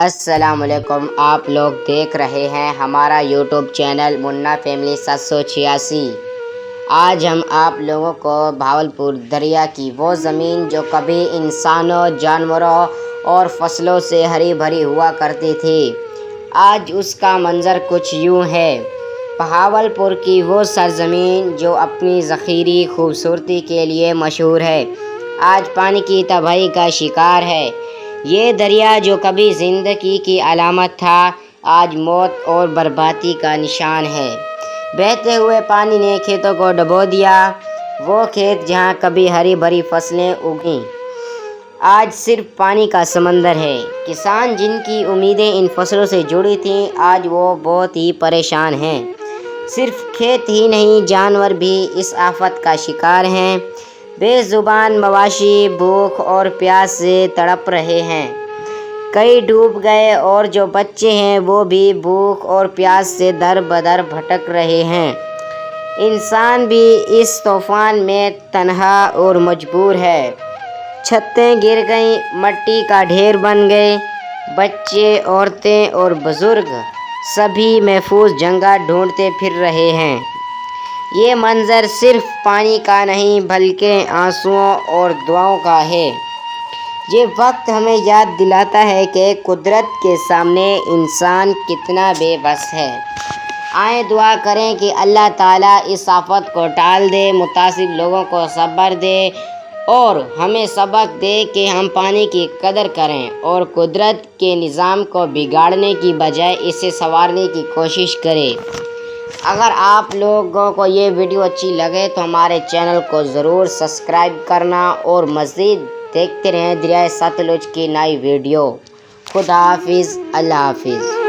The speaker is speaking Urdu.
السلام علیکم، آپ لوگ دیکھ رہے ہیں ہمارا یوٹیوب چینل منا فیملی 786۔ آج ہم آپ لوگوں کو بھاولپور دریا کی وہ زمین جو کبھی انسانوں، جانوروں اور فصلوں سے ہری بھری ہوا کرتی تھی، آج اس کا منظر کچھ یوں ہے۔ بھاولپور کی وہ سرزمین جو اپنی ذخیری خوبصورتی کے لیے مشہور ہے، آج پانی کی تباہی کا شکار ہے۔ یہ دریا جو کبھی زندگی کی علامت تھا، آج موت اور بربادی کا نشان ہے۔ بہتے ہوئے پانی نے کھیتوں کو ڈبو دیا۔ وہ کھیت جہاں کبھی ہری بھری فصلیں اگیں، آج صرف پانی کا سمندر ہے۔ کسان جن کی امیدیں ان فصلوں سے جڑی تھیں، آج وہ بہت ہی پریشان ہیں۔ صرف کھیت ہی نہیں، جانور بھی اس آفت کا شکار ہیں۔ بے زبان مواشی بھوک اور پیاس سے تڑپ رہے ہیں۔ کئی ڈوب گئے اور جو بچے ہیں وہ بھی بھوک اور پیاس سے در بدر بھٹک رہے ہیں۔ انسان بھی اس طوفان میں تنہا اور مجبور ہے۔ چھتیں گر گئیں، مٹی کا ڈھیر بن گئے۔ بچے، عورتیں اور بزرگ سبھی محفوظ جگہ ڈھونڈتے پھر رہے ہیں۔ یہ منظر صرف پانی کا نہیں بلکہ آنسوؤں اور دعاؤں کا ہے۔ یہ وقت ہمیں یاد دلاتا ہے کہ قدرت کے سامنے انسان کتنا بے بس ہے۔ آئیں دعا کریں کہ اللہ تعالیٰ اس آفت کو ٹال دے، متاثر لوگوں کو صبر دے اور ہمیں سبق دے کہ ہم پانی کی قدر کریں اور قدرت کے نظام کو بگاڑنے کی بجائے اسے سنوارنے کی کوشش کریں۔ اگر آپ لوگوں کو یہ ویڈیو اچھی لگے تو ہمارے چینل کو ضرور سبسکرائب کرنا اور مزید دیکھتے رہیں دریائے ستلج کی نئی ویڈیو۔ خدا حافظ، اللہ حافظ۔